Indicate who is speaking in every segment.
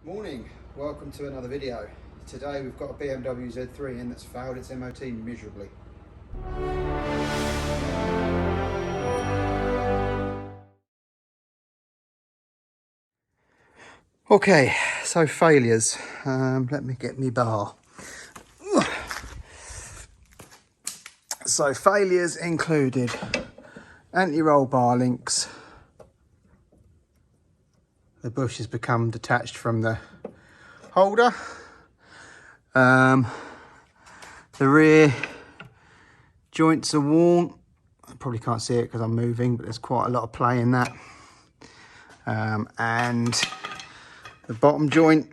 Speaker 1: Morning, welcome to another video. Today we've got a BMW Z3 in that's failed its MOT miserably. Okay, so failures. Let me get me bar. So failures included anti-roll bar links. The bush has become detached from the holder. The rear joints are worn. I probably can't see it because I'm moving, but there's quite a lot of play in that. And the bottom joint,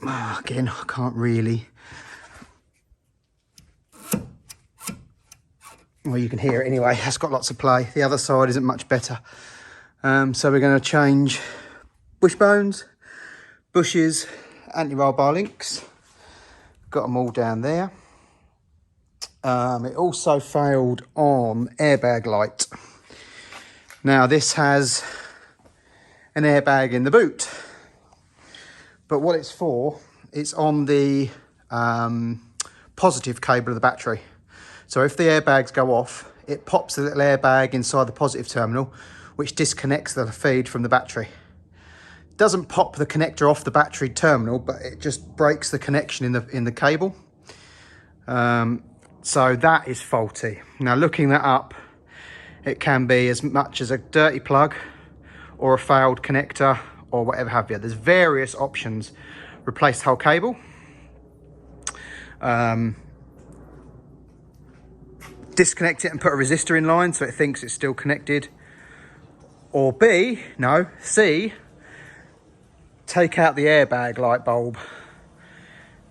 Speaker 1: again, I can't really. Well, you can hear it anyway. It's got lots of play. The other side isn't much better. So we're going to change wishbones, bushes, anti-roll bar links. Got them all down there. It also failed on airbag light. Now this has an airbag in the boot, but what it's for, it's on the positive cable of the battery. So if the airbags go off, it pops the little airbag inside the positive terminal, which disconnects the feed from the battery. Doesn't pop the connector off the battery terminal, but it just breaks the connection in the cable. So that is faulty. Now looking that up, it can be as much as a dirty plug or a failed connector or whatever have you. There's various options. Replace the whole cable. Disconnect it and put a resistor in line so it thinks it's still connected. Or C, take out the airbag light bulb.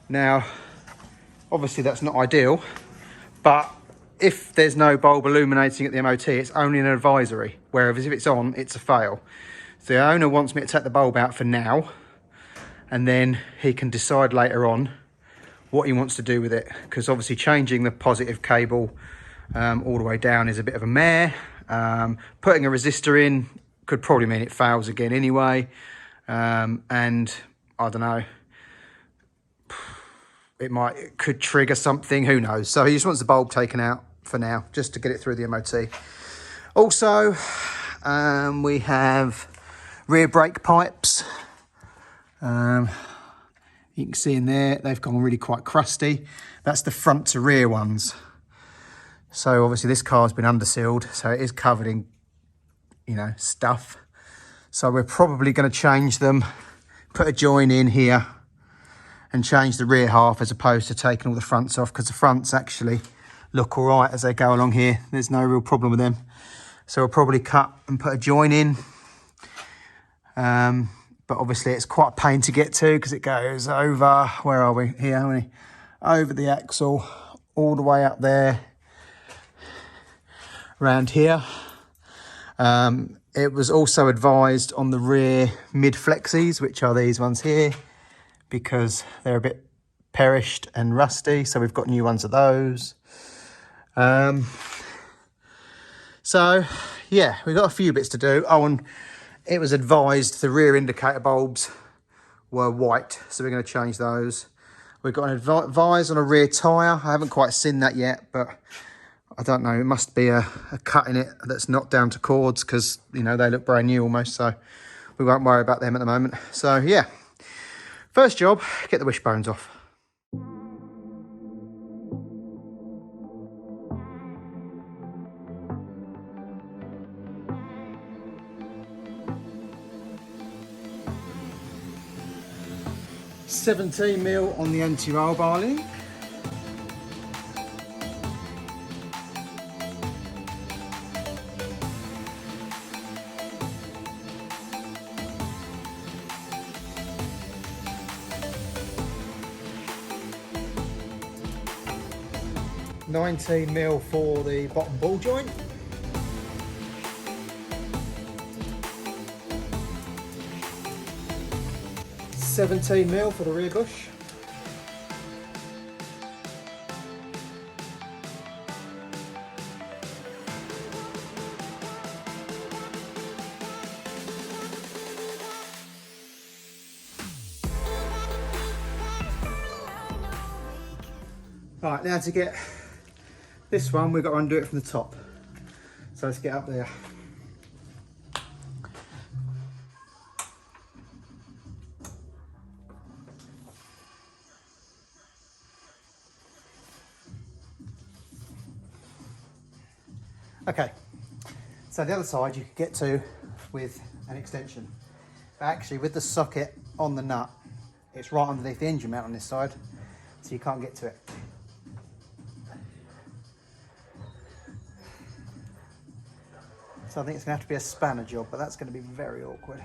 Speaker 1: Now, obviously that's not ideal, but if there's no bulb illuminating at the MOT, it's only an advisory, whereas if it's on, it's a fail. So the owner wants me to take the bulb out for now, and then he can decide later on what he wants to do with it, because obviously changing the positive cable all the way down is a bit of a mare. Putting a resistor in could probably mean it fails again anyway, and I don't know, it could trigger something, who knows. So he just wants the bulb taken out for now, just to get it through the MOT. Also, we have rear brake pipes. You can see in there, they've gone really quite crusty. That's the front to rear ones. So obviously this car's been undersealed, so it is covered in, stuff. So we're probably going to change them, put a join in here and change the rear half as opposed to taking all the fronts off, because the fronts actually look all right as they go along here. There's no real problem with them. So we'll probably cut and put a join in. But obviously it's quite a pain to get to because it goes over, where are we? Here, aren't we? Over the axle, all the way up there, around here. It was also advised on the rear mid flexies, which are these ones here, because they're a bit perished and rusty. So we've got new ones of those. So yeah, we've got a few bits to do. Oh, and it was advised the rear indicator bulbs were white, so we're going to change those. We've got an advise on a rear tyre. I haven't quite seen that yet, but I don't know. It must be a cut in it that's not down to cords, because, they look brand new almost, so we won't worry about them at the moment. So, yeah. First job, get the wishbones off. $17mm on the anti-roll bar link. $19mm for the bottom ball joint. $17mm for the rear bush. Right, now to get this one, we've got to undo it from the top. So let's get up there. Okay, so the other side you could get to with an extension. But actually with the socket on the nut, it's right underneath the engine mount on this side, so you can't get to it. So I think it's going to have to be a spanner job, but that's going to be very awkward.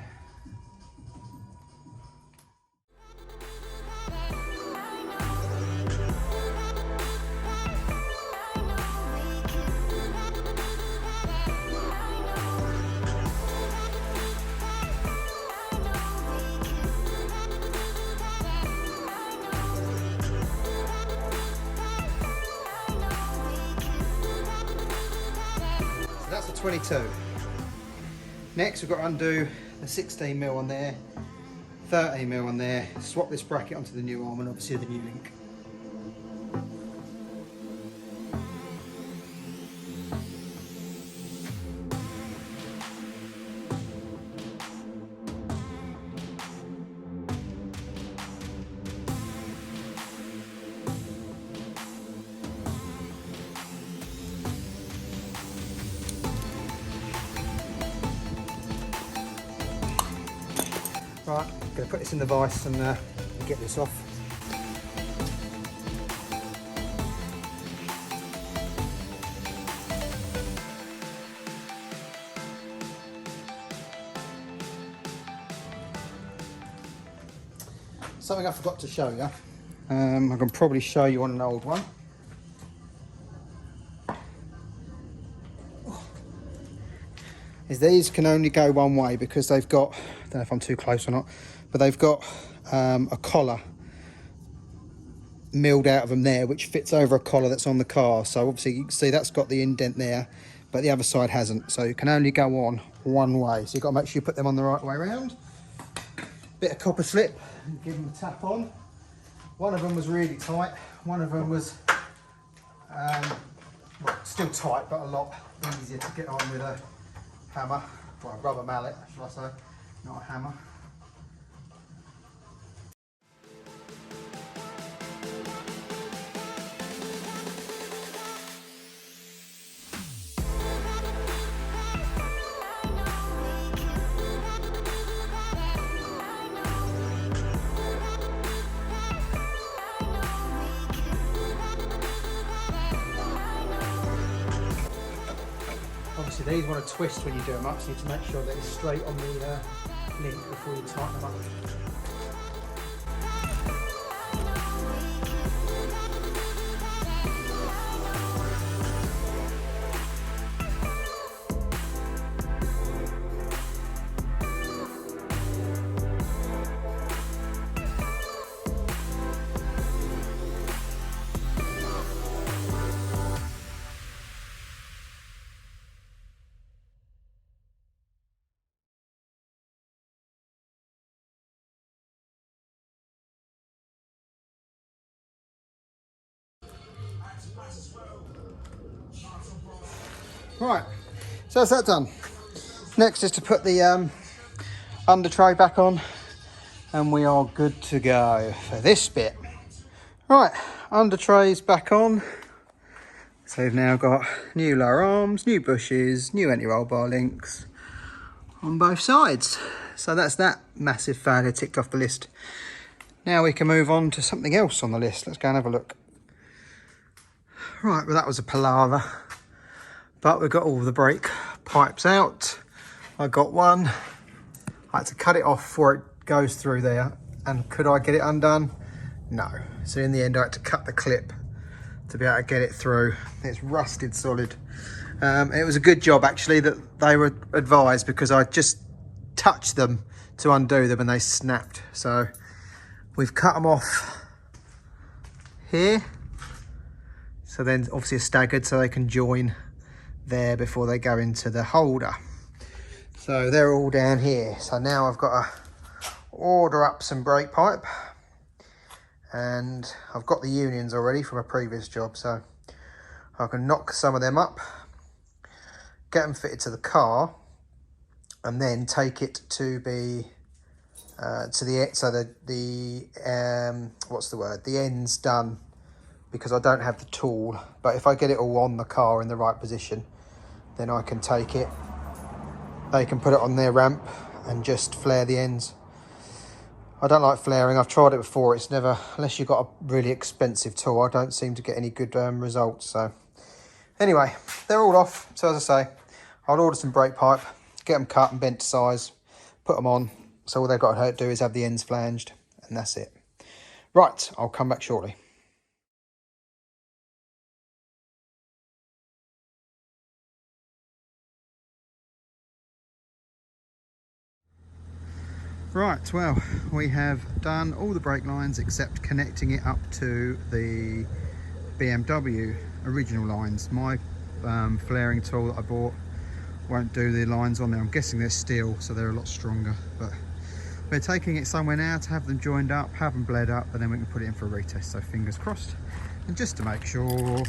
Speaker 1: That's the 22. Next we've got to undo the 16mm on there, 13mm on there, swap this bracket onto the new arm and obviously the new link. Right, I'm going to put this in the vise and get this off. Something I forgot to show you. I can probably show you on an old one. Is these can only go one way because they've got, I don't know if I'm too close or not, but they've got a collar milled out of them there, which fits over a collar that's on the car. So obviously you can see that's got the indent there, but the other side hasn't. So you can only go on one way. So you've got to make sure you put them on the right way around. Bit of copper slip, and give them a tap on. One of them was really tight. One of them was well, still tight, but a lot easier to get on with a hammer, well, a rubber mallet, shall I say, not a hammer. Obviously these want to twist when you do them up, so you need to make sure that it's straight on the link before you tighten them up. Right, so that's that done. Next is to put the under tray back on and we are good to go for this bit. Right, under trays back on. So we've now got new lower arms, new bushes, new anti-roll bar links on both sides. So that's that massive failure ticked off the list. Now we can move on to something else on the list. Let's go and have a look. Right, well that was a palaver. But we've got all the brake pipes out. I got one. I had to cut it off before it goes through there. And could I get it undone? No. So in the end, I had to cut the clip to be able to get it through. It's rusted solid. It was a good job actually that they were advised, because I just touched them to undo them and they snapped. So we've cut them off here. So then obviously staggered so they can join there before they go into the holder. So they're all down here. So now I've got to order up some brake pipe and I've got the unions already from a previous job, so I can knock some of them up, get them fitted to the car, and then take it to be the ends done, because I don't have the tool. But if I get it all on the car in the right position, then I can take it, they can put it on their ramp and just flare the ends. I don't like flaring. I've tried it before. It's never, unless you've got a really expensive tool, I don't seem to get any good results. So anyway, they're all off. So as I say, I'll order some brake pipe, get them cut and bent to size, put them on. So all they've got to do is have the ends flanged, and that's it. Right, I'll come back shortly. Right, well, we have done all the brake lines except connecting it up to the BMW original lines. My flaring tool that I bought won't do the lines on there. I'm guessing they're steel, so they're a lot stronger, but we're taking it somewhere now to have them joined up, have them bled up, and then we can put it in for a retest, so fingers crossed. And just to make sure,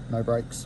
Speaker 1: no brakes.